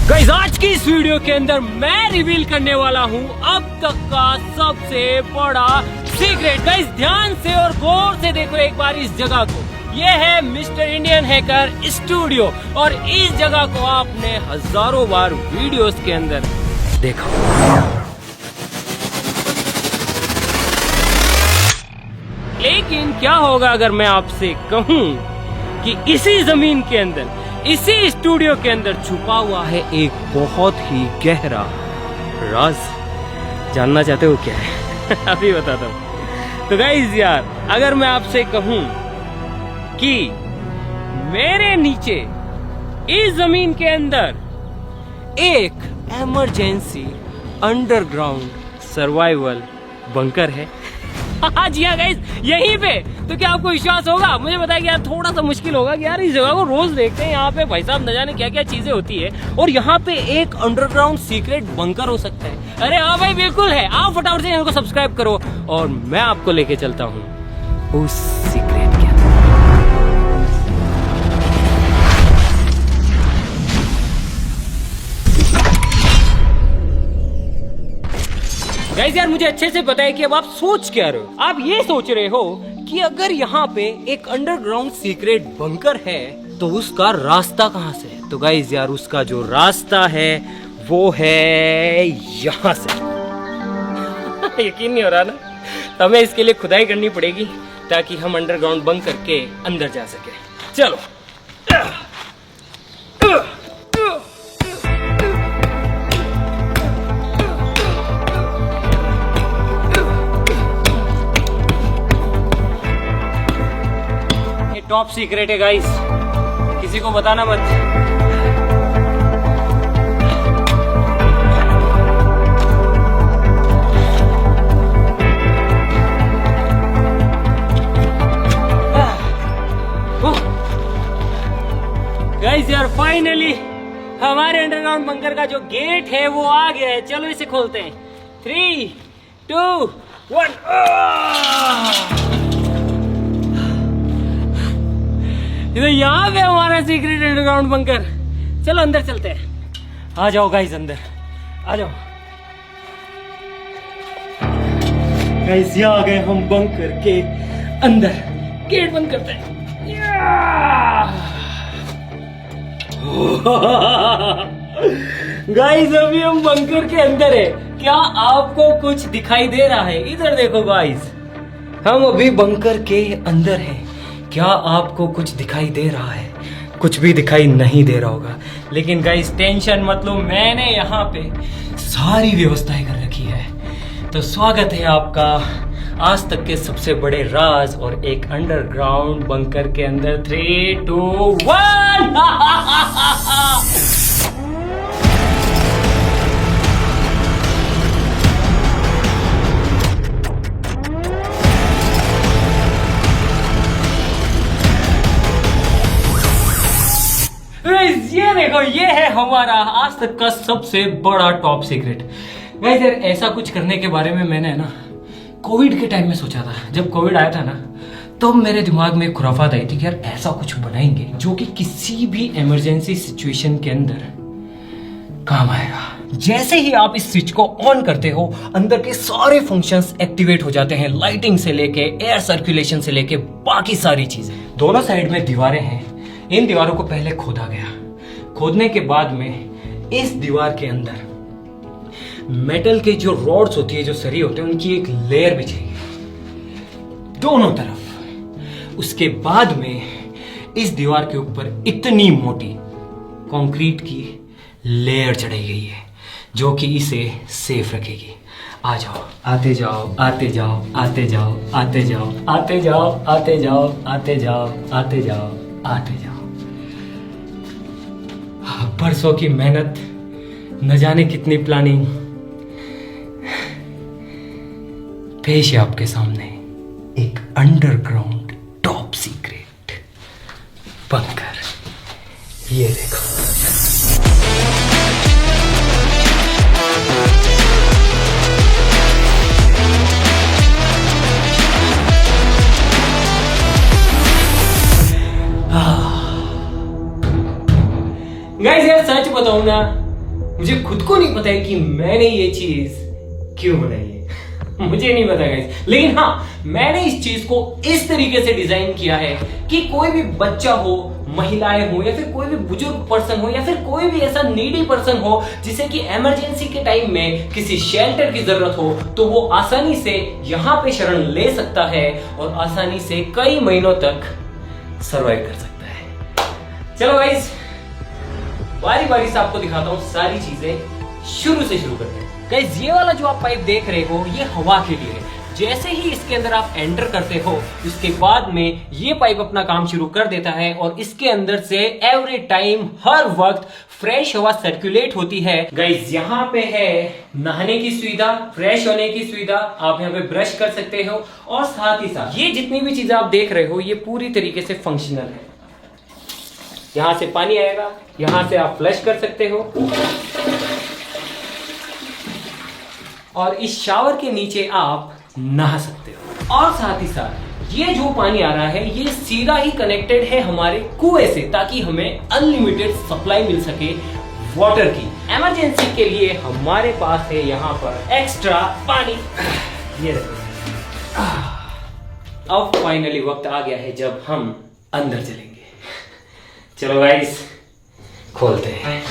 Guys आज की इस वीडियो के अंदर मैं रिवील करने वाला हूँ अब तक का सबसे बड़ा सीक्रेट। गाइस ध्यान से और गौर से देखो एक बार इस जगह को। ये है मिस्टर इंडियन हैकर स्टूडियो और इस जगह को आपने हजारों बार वीडियोस के अंदर देखा। लेकिन क्या होगा अगर मैं आपसे कहूँ कि इसी जमीन के अंदर, इसी स्टूडियो के अंदर छुपा हुआ है एक बहुत ही गहरा राज। जानना चाहते हो क्या है? अभी बताता हूँ। तो गाइस यार अगर मैं आपसे कहूँ कि मेरे नीचे इस जमीन के अंदर एक इमरजेंसी अंडरग्राउंड सर्वाइवल बंकर है। हाँ जी हाँ गाइस यहीं पे। तो क्या आपको विश्वास होगा? मुझे बताया कि यार थोड़ा सा मुश्किल होगा कि यार इस जगह को रोज देखते हैं, यहाँ पे भाई साहब न जाने क्या क्या चीजें होती है और यहाँ पे एक अंडरग्राउंड सीक्रेट बंकर हो सकता है। अरे हाँ भाई बिल्कुल है। आप फटाफट से चैनल को सब्सक्राइब करो और मैं आपको लेके चलता हूँ उस सीक्रेट के अंदर। गाइस यार मुझे अच्छे से पता है कि अब आप सोच क्या रहे हो। आप ये सोच रहे हो कि अगर यहाँ पे एक अंडरग्राउंड सीक्रेट बंकर है तो उसका रास्ता कहाँ से है? तो गाइस यार उसका जो रास्ता है वो है यहाँ से। यकीन नहीं हो रहा ना? हमें इसके लिए खुदाई करनी पड़ेगी ताकि हम अंडरग्राउंड बंकर के अंदर जा सके। चलो टॉप सीक्रेट है गाइस, किसी को बताना मत। गाइस यार फाइनली हमारे अंडरग्राउंड बंकर का जो गेट है वो आ गया है। चलो इसे खोलते हैं। 3, 2, 1। तो यहाँ पे हमारा सीक्रेट अंडरग्राउंड बंकर। चलो अंदर चलते हैं। आ जाओ गाइस अंदर आ जाओ। गाइस यहाँ आ गए हम बंकर के अंदर। गेट बंद करते हैं। गाइस अभी हम बंकर के अंदर है। क्या आपको कुछ दिखाई दे रहा है? इधर देखो गाइस, हम अभी बंकर के अंदर हैं। क्या आपको कुछ दिखाई दे रहा है? कुछ भी दिखाई नहीं दे रहा होगा, लेकिन गाइस टेंशन मत लो, मैंने यहाँ पे सारी व्यवस्थाएं कर रखी है। तो स्वागत है आपका आज तक के सबसे बड़े राज और एक अंडरग्राउंड बंकर के अंदर। 3, 2, 1। ये देखो ये है हमारा आज तक का सबसे बड़ा टॉप सीक्रेट। गाइस यार ऐसा कुछ करने के बारे में मैंने ना कोविड के टाइम में सोचा था। जब कोविड आया था ना तो मेरे दिमाग में एक खुराफात आई थी कि यार ऐसा कुछ बनाएंगे जो कि किसी भी इमरजेंसी सिचुएशन के अंदर काम आएगा। जैसे ही आप इस स्विच को ऑन करते हो अंदर के सारे फंक्शंस एक्टिवेट हो जाते हैं, लाइटिंग से लेके एयर सर्कुलेशन से लेके बाकी सारी चीजें। दोनों साइड में दीवारें हैं। इन दीवारों को पहले खोदा गया। खोदने के बाद में इस दीवार के अंदर मेटल के जो रॉड्स होती है, जो सरी होते हैं, उनकी एक लेयर बिछाई दोनों तरफ। उसके बाद में इस दीवार के ऊपर इतनी मोटी कंक्रीट की लेयर चढ़ाई गई है जो कि इसे सेफ रखेगी। आ जाओ, आते जाओ, आते जाओ, आते जाओ, आते जाओ, आते जाओ, आते जाओ, आते जाओ, आते जाओ, आते जाओ। बरसों की मेहनत, न जाने कितनी प्लानिंग, पेश है आपके सामने एक अंडरग्राउंड टॉप सीक्रेट बंकर। ये देखो। गाइस यार सच बताऊं ना मुझे खुद को नहीं पता है कि मैंने ये चीज क्यों बनाई है। मुझे नहीं पता गाइस, लेकिन हाँ, मैंने इस चीज को इस तरीके से डिजाइन किया है कि कोई भी बच्चा हो, महिलाएं हो, या फिर कोई भी बुजुर्ग पर्सन हो, या फिर कोई भी ऐसा नीडी पर्सन हो जिसे कि इमरजेंसी के टाइम में किसी शेल्टर की जरूरत हो, तो वो आसानी से यहाँ पे शरण ले सकता है और आसानी से कई महीनों तक सरवाइव कर सकता है। चलो गाइस, बारी बारी से आपको दिखाता हूँ सारी चीजें, शुरू से शुरू करते हैं। गाइस, ये वाला जो आप पाइप देख रहे हो, ये हवा के लिए है। जैसे ही इसके अंदर आप एंटर करते हो, उसके बाद में ये पाइप अपना काम शुरू कर देता है और इसके अंदर से एवरी टाइम, हर वक्त फ्रेश हवा सर्कुलेट होती है। गाइस, यहाँ पे है नहाने की सुविधा, फ्रेश होने की सुविधा, आप यहाँ पे ब्रश कर सकते हो, और साथ ही साथ ये जितनी भी चीजें आप देख रहे हो, ये पूरी तरीके से फंक्शनल है। यहां से पानी आएगा, यहां से आप फ्लश कर सकते हो, और इस शावर के नीचे आप नहा सकते हो। और साथ ही साथ ये जो पानी आ रहा है, ये सीधा ही कनेक्टेड है हमारे कुएं से, ताकि हमें अनलिमिटेड सप्लाई मिल सके वाटर की। इमरजेंसी के लिए हमारे पास है यहाँ पर एक्स्ट्रा पानी। ये अब फाइनली वक्त आ गया है जब हम अंदर चलेंगे। चलो गाइस, खोलते हैं।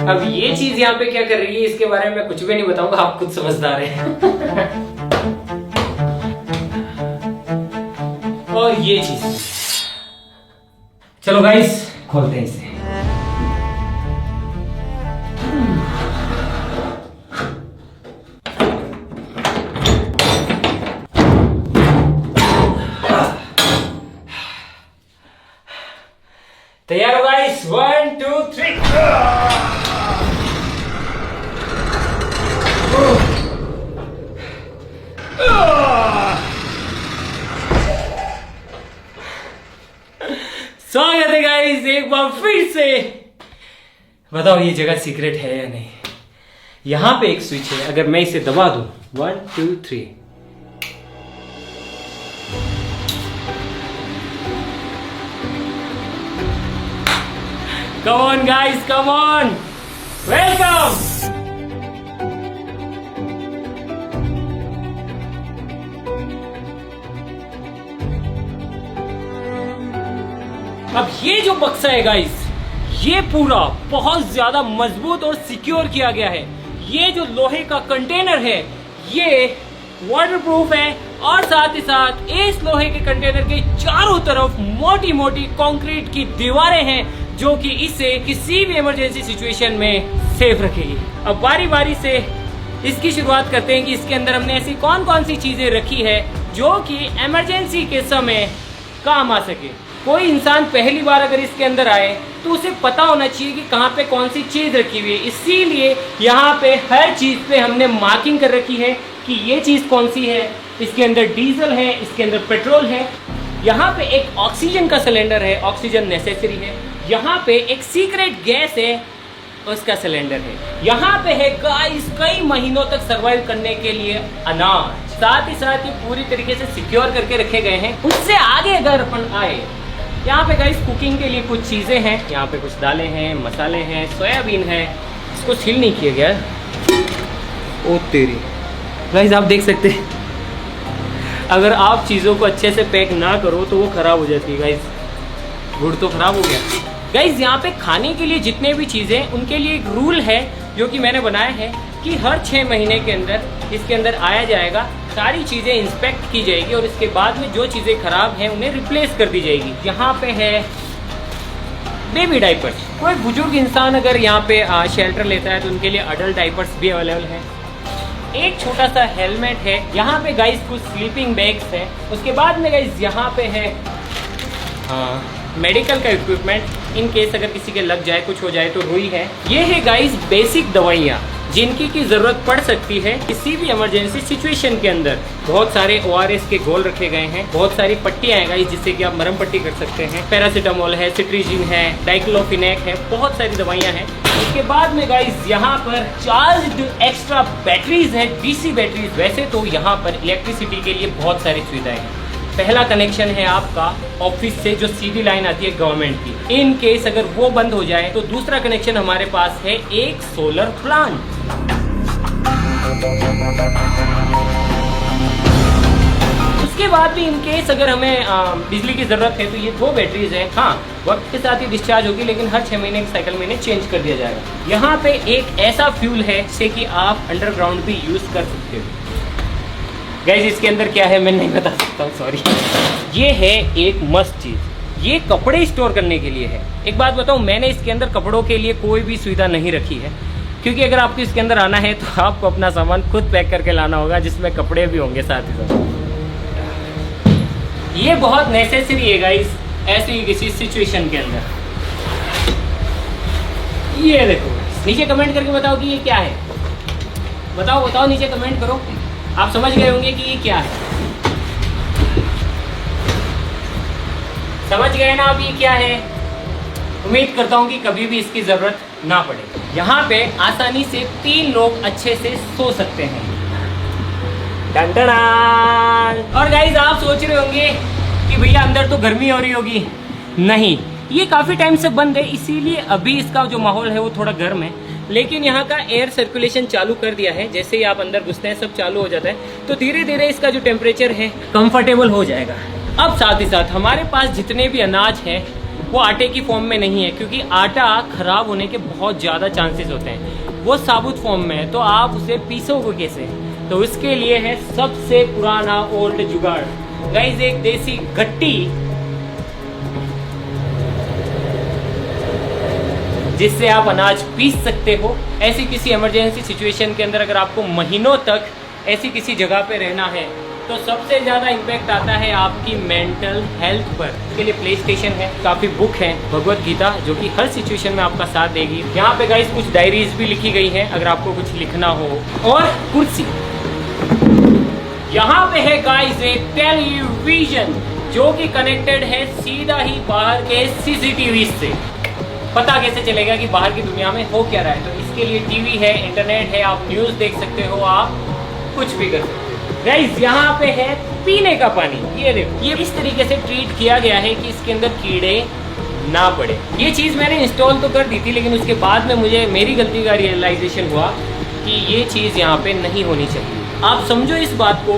अब ये चीज यहाँ पे क्या कर रही है, इसके बारे में मैं कुछ भी नहीं बताऊंगा, आप खुद समझदार हैं। और ये चीज, चलो गाइस खोलते हैं इसे। तैयार हो गाइस? 1 2 3। स्वागत है गाइस एक बार फिर से। बताओ ये जगह सीक्रेट है या नहीं? यहां पे एक स्विच है, अगर मैं इसे दबा दूं, 1 2 3, come on guys, come on, welcome। अब ये जो बक्सा है गाइस, ये पूरा बहुत ज्यादा मजबूत और सिक्योर किया गया है। ये जो लोहे का कंटेनर है, ये वाटरप्रूफ है, और साथ ही साथ इस लोहे के कंटेनर के चारों तरफ मोटी मोटी कंक्रीट की दीवारें हैं, जो कि इसे किसी भी इमरजेंसी सिचुएशन में सेफ रखेगी। अब बारी बारी से इसकी शुरुआत करते हैं कि इसके अंदर हमने ऐसी कौन कौन सी चीजें रखी है जो कि इमरजेंसी के समय काम आ सके। कोई इंसान पहली बार अगर इसके अंदर आए तो उसे पता होना चाहिए कि कहाँ पे कौन सी चीज रखी हुई है, इसीलिए यहाँ पे हर चीज पे हमने मार्किंग कर रखी है कि ये चीज कौन सी है। इसके अंदर डीजल है, इसके अंदर पेट्रोल है, यहाँ पे एक ऑक्सीजन का सिलेंडर है, ऑक्सीजन नेसेसरी है, यहाँ पे एक सीक्रेट गैस है, उसका सिलेंडर है, यहाँ पे है गाइस कई महीनों तक सरवाइव करने के लिए अनाज। साथ ही साथ ये पूरी तरीके से सिक्योर करके रखे गए हैं। उससे आगे अगर अपन आए, यहाँ पे गाइस कुकिंग के लिए कुछ चीजें हैं, यहाँ पे कुछ दालें हैं, मसाले हैं, सोयाबीन है, इसको सील नहीं किया गया। ओ तेरी गाइस, आप देख सकते हैं अगर आप चीज़ों को अच्छे से पैक ना करो तो वो खराब हो जाती है। गाइस गुड़ तो खराब हो गया। गाइस यहाँ पे खाने के लिए जितने भी चीज़ें, उनके लिए एक रूल है जो कि मैंने बनाया है कि हर 6 महीने के अंदर इसके अंदर आया जाएगा, सारी चीज़ें इंस्पेक्ट की जाएगी और इसके बाद में जो चीज़ें खराब हैं उन्हें रिप्लेस कर दी जाएगी। यहाँ पे है बेबी डाइपर्स। कोई बुजुर्ग इंसान अगर यहाँ पे शेल्टर लेता है तो उनके लिए अडल्ट डाइपर्स भी अवेलेबल है। एक छोटा सा हेलमेट है, यहाँ पे गाइस कुछ स्लीपिंग बैग्स है। उसके बाद में गाइस यहाँ पे है मेडिकल का इक्विपमेंट, इन केस अगर किसी के लग जाए, कुछ हो जाए तो रुई है। ये है गाइस बेसिक दवाइयाँ जिनकी की जरूरत पड़ सकती है किसी भी इमरजेंसी सिचुएशन के अंदर। बहुत सारे ORS के घोल रखे गए हैं, बहुत सारी पट्टियाँ हैं गाइस जिससे कि आप मरहम पट्टी कर सकते हैं। पैरासीटामोल है, सिट्रीजिन है, डाइक्लोफिनेक है, बहुत सारी दवाइयाँ हैं। उसके बाद में गाइस यहाँ पर चार्ज्ड एक्स्ट्रा बैटरीज है, DC बैटरीज। वैसे तो यहाँ पर इलेक्ट्रिसिटी के लिए बहुत सारी सुविधाएं हैं, पहला कनेक्शन है आपका ऑफिस से जो सीधी लाइन आती है गवर्नमेंट की। इन केस अगर वो बंद हो जाए तो दूसरा कनेक्शन हमारे पास है एक सोलर प्लांट। उसके बाद भी इन केस अगर हमें बिजली की जरूरत है तो ये 2 बैटरीज हैं। हाँ, वक्त के साथ ही डिस्चार्ज होगी, लेकिन हर 6 महीने के साइकिल में इन्हें चेंज कर दिया जाएगा। यहाँ पे एक ऐसा फ्यूल है जिसे कि आप अंडरग्राउंड भी यूज कर सकते हो। गाइस, इसके अंदर क्या है मैं नहीं बता सकता हूँ, सॉरी। ये है एक मस्त चीज, ये कपड़े स्टोर करने के लिए है। एक बात बताऊँ, मैंने इसके अंदर कपड़ों के लिए कोई भी सुविधा नहीं रखी है, क्योंकि अगर आपको इसके अंदर आना है तो आपको अपना सामान खुद पैक करके लाना होगा, जिसमें कपड़े भी होंगे साथ ही साथ। ये बहुत नेसेसरी है गाइस ऐसी किसी सिचुएशन के अंदर। ये देखो, नीचे कमेंट करके बताओ कि ये क्या है। बताओ नीचे कमेंट करो। आप समझ गए होंगे कि ये क्या है। समझ गए ना आप ये क्या है। उम्मीद करता हूँ कि कभी भी इसकी जरूरत ना पड़े। यहाँ पे आसानी से 3 लोग अच्छे से सो सकते हैं। और गाइस, आप सोच रहे होंगे कि भैया अंदर तो गर्मी हो रही होगी। नहीं, ये काफी टाइम से बंद है, इसीलिए अभी इसका जो माहौल है वो थोड़ा गर्म है। लेकिन यहाँ का एयर सर्कुलेशन चालू कर दिया है। जैसे ही आप अंदर घुसते हैं सब चालू हो जाता है, तो धीरे धीरे इसका जो टेम्परेचर है कंफर्टेबल हो जाएगा। अब साथ ही साथ हमारे पास जितने भी अनाज है वो आटे की फॉर्म में नहीं है, क्योंकि आटा खराब होने के बहुत ज़्यादा चांसेस होते हैं। वो साबुत फॉर्म में है, तो आप उसे पीसोगे कैसे। तो इसके लिए है सबसे पुराना ओल्ड जुगाड़ गाइस, एक देसी गट्टी, जिससे आप अनाज पीस सकते हो। ऐसी किसी इमरजेंसी सिचुएशन के अंदर अगर आपको महीनों तक ऐसी किसी जगह पे रहना है तो सबसे ज्यादा इम्पैक्ट आता है आपकी मेंटल हेल्थ पर। इसके लिए प्ले स्टेशन है, काफी बुक है, भगवत गीता, जो कि हर सिचुएशन में आपका साथ देगी। यहाँ पे गाइस कुछ डायरीज भी लिखी गई है अगर आपको कुछ लिखना हो। और कुर्सी, यहाँ पे है गाइस एक टेलीविजन जो कि कनेक्टेड है सीधा ही बाहर के सीसीटीवी से। पता कैसे चलेगा कि बाहर की दुनिया में हो क्या रहा है। तो इसके लिए टीवी है, इंटरनेट है, आप न्यूज देख सकते हो, आप कुछ भी कर सकते हो। गाइस, यहाँ पे है पीने का पानी। ये देखो, ये इस तरीके से ट्रीट किया गया है कि इसके अंदर कीड़े ना पड़े। ये चीज मैंने इंस्टॉल तो कर दी थी, लेकिन उसके बाद में मुझे मेरी गलती का रियलाइजेशन हुआ कि ये चीज यहाँ पे नहीं होनी चाहिए। आप समझो इस बात को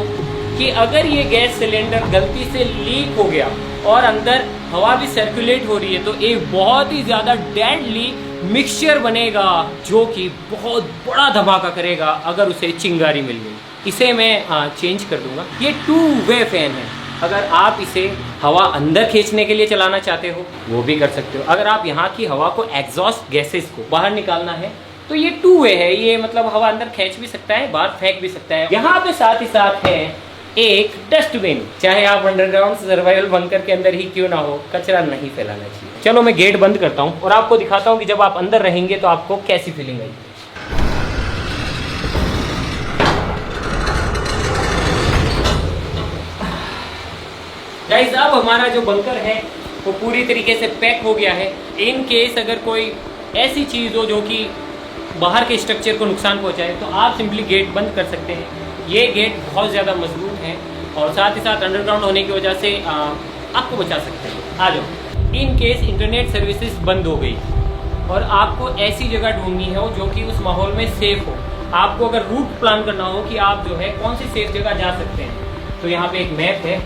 कि अगर ये गैस सिलेंडर गलती से लीक हो गया और अंदर हवा भी सर्कुलेट हो रही है, तो एक बहुत ही ज्यादा डेडली मिक्सचर बनेगा जो कि बहुत बड़ा धमाका करेगा अगर उसे चिंगारी मिल गई। इसे मैं चेंज कर दूंगा। ये 2 वे फैन है। अगर आप इसे हवा अंदर खींचने के लिए चलाना चाहते हो वो भी कर सकते हो। अगर आप यहाँ की हवा को, एग्जॉस्ट गैसेस को बाहर निकालना है तो ये 2 वे है। ये मतलब हवा अंदर खींच भी सकता है, बाहर फेंक भी सकता है। यहाँ पे साथ ही साथ है एक डस्टबिन। चाहे आप अंडरग्राउंड सर्वाइवल बंकर के अंदर ही क्यों ना हो, कचरा नहीं फैलाना चाहिए। चलो मैं गेट बंद करता हूँ और आपको दिखाता हूँ कि जब आप अंदर रहेंगे तो आपको कैसी फीलिंग आएगी। गाइस, अब हमारा जो बंकर है वो पूरी तरीके से पैक हो गया है। इन केस अगर कोई ऐसी चीज़ हो जो कि बाहर के स्ट्रक्चर को नुकसान पहुंचाए तो आप सिंपली गेट बंद कर सकते हैं। ये गेट बहुत ज़्यादा मजबूत है और साथ ही साथ अंडरग्राउंड होने की वजह से आपको बचा सकते हैं। आ जाओ। इन केस इंटरनेट सर्विसेज बंद हो गई और आपको ऐसी जगह ढूंढनी हो जो कि उस माहौल में सेफ हो, आपको अगर रूट प्लान करना हो कि आप जो है कौन सी सेफ जगह जा सकते हैं, तो यहाँ पे एक मैप है।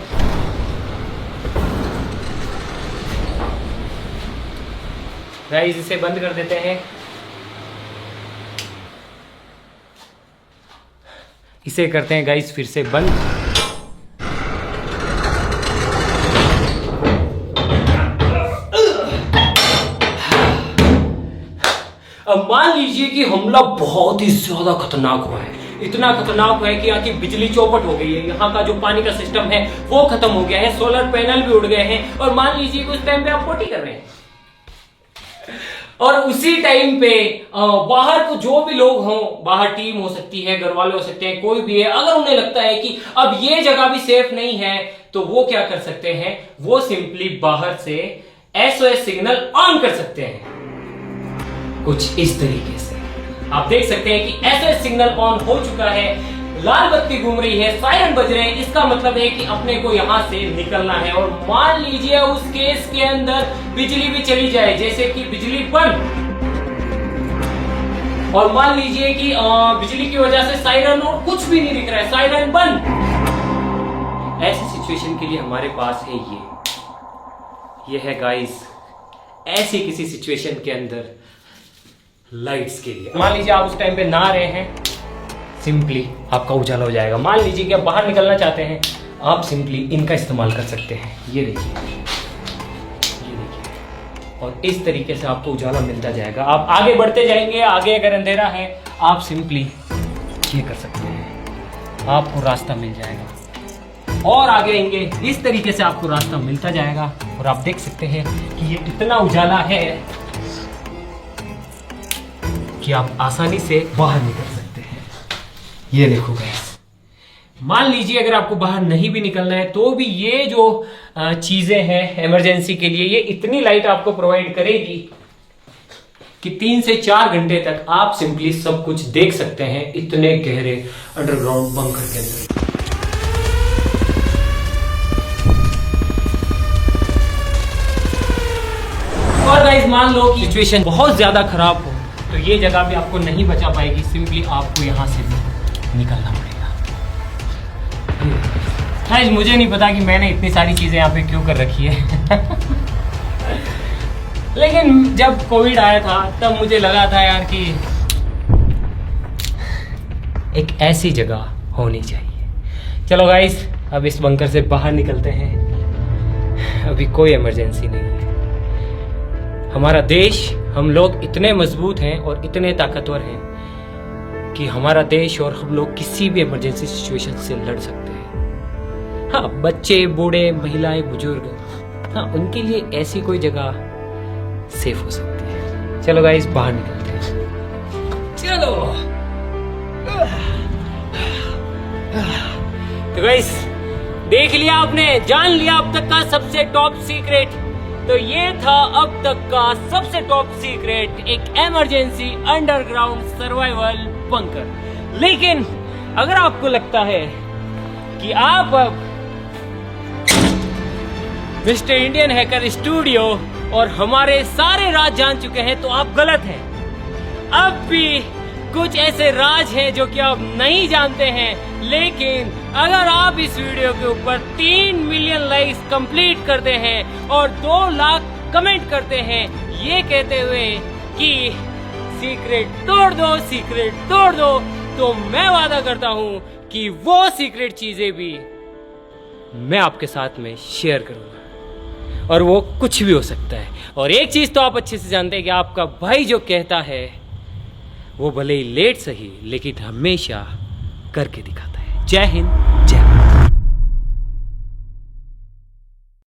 गाइस, इसे बंद कर देते हैं। इसे करते हैं गाइस फिर से बंद। अब मान लीजिए कि हमला बहुत ही ज्यादा खतरनाक हुआ है। इतना खतरनाक हुआ है कि यहाँ की बिजली चौपट हो गई है, यहाँ का जो पानी का सिस्टम है वो खत्म हो गया है, सोलर पैनल भी उड़ गए हैं। और मान लीजिए कि उस टाइम पे आप पोटी कर रहे हैं और उसी टाइम पे बाहर को जो भी लोग हों, बाहर टीम हो सकती है, घर वाले हो सकते हैं, कोई भी है, अगर उन्हें लगता है कि अब ये जगह भी सेफ नहीं है तो वो क्या कर सकते हैं, वो सिंपली बाहर से SOS सिग्नल ऑन कर सकते हैं। कुछ इस तरीके से आप देख सकते हैं कि SOS सिग्नल ऑन हो चुका है। लाल बत्ती घूम रही है, सायरन बज रहे हैं, इसका मतलब है कि अपने को यहाँ से निकलना है। और मान लीजिए उस केस के अंदर बिजली भी चली जाए, जैसे कि बिजली बंद, और मान लीजिए कि बिजली की वजह से सायरन और कुछ भी नहीं दिख रहा है, सायरन बंद। ऐसी सिचुएशन के लिए हमारे पास है ये है गाइस, ऐसी किसी सिचुएशन के अंदर लाइट्स के लिए। मान लीजिए आप उस टाइम पे नहा रहे हैं, सिंपली आपका उजाला हो जाएगा। मान लीजिए कि आप बाहर निकलना चाहते हैं, आप सिंपली इनका इस्तेमाल कर सकते हैं। ये देखिए, और इस तरीके से आपको उजाला मिलता जाएगा। आप आगे बढ़ते जाएंगे, आगे अगर अंधेरा है आप सिंपली ये कर सकते हैं, आपको रास्ता मिल जाएगा। और आगे आएंगे, इस तरीके से आपको रास्ता मिलता जाएगा। और आप देख सकते हैं कि ये इतना उजाला है कि आप आसानी से बाहर निकल सकते हैं। ये देखो गाइस, मान लीजिए अगर आपको बाहर नहीं भी निकलना है तो भी ये जो चीजें हैं इमरजेंसी के लिए, ये इतनी लाइट आपको प्रोवाइड करेगी कि 3 से 4 घंटे तक आप सिंपली सब कुछ देख सकते हैं इतने गहरे अंडरग्राउंड बंकर के अंदर। और गाइस मान लो कि सिचुएशन बहुत ज्यादा खराब हो तो ये जगह भी आपको नहीं बचा पाएगी, सिंपली आपको यहां से भी निकलना पड़ेगा। गाइस मुझे नहीं पता कि मैंने इतनी सारी चीजें यहाँ पे क्यों कर रखी है लेकिन जब कोविड आया था तब मुझे लगा था यार कि एक ऐसी जगह होनी चाहिए। चलो गाइस अब इस बंकर से बाहर निकलते हैं, अभी कोई इमरजेंसी नहीं है। हमारा देश, हम लोग इतने मजबूत हैं और इतने ताकतवर हैं कि हमारा देश और हम लोग किसी भी इमरजेंसी सिचुएशन से लड़ सकते हैं। हाँ, बच्चे, बूढ़े, महिलाएं, बुजुर्ग, हाँ उनके लिए ऐसी कोई जगह सेफ हो सकती है। चलो गाइस बाहर निकलते हैं, चलो। तो गाइस देख लिया आपने, जान लिया अब तक का सबसे टॉप सीक्रेट। तो ये था अब तक का सबसे टॉप सीक्रेट, एक इमरजेंसी अंडरग्राउंड सर्वाइवल बंकर। लेकिन अगर आपको लगता है कि आप अब मिस्टर इंडियन हैकर स्टूडियो और हमारे सारे राज जान चुके हैं तो आप गलत हैं। अब भी कुछ ऐसे राज हैं जो कि आप नहीं जानते हैं। लेकिन अगर आप इस वीडियो के ऊपर 3 मिलियन लाइक्स कंप्लीट करते हैं और 2 लाख कमेंट करते हैं ये कहते हुए कि सीक्रेट तोड़ दो, सीक्रेट तोड़ दो, तो मैं वादा करता हूं कि वो सीक्रेट चीजें भी मैं आपके साथ में शेयर करूंगा, और वो कुछ भी हो सकता है। और एक चीज तो आप अच्छे से जानते हैं कि आपका भाई जो कहता है वो भले ही लेट सही लेकिन हमेशा करके दिखाता है। जय हिंद।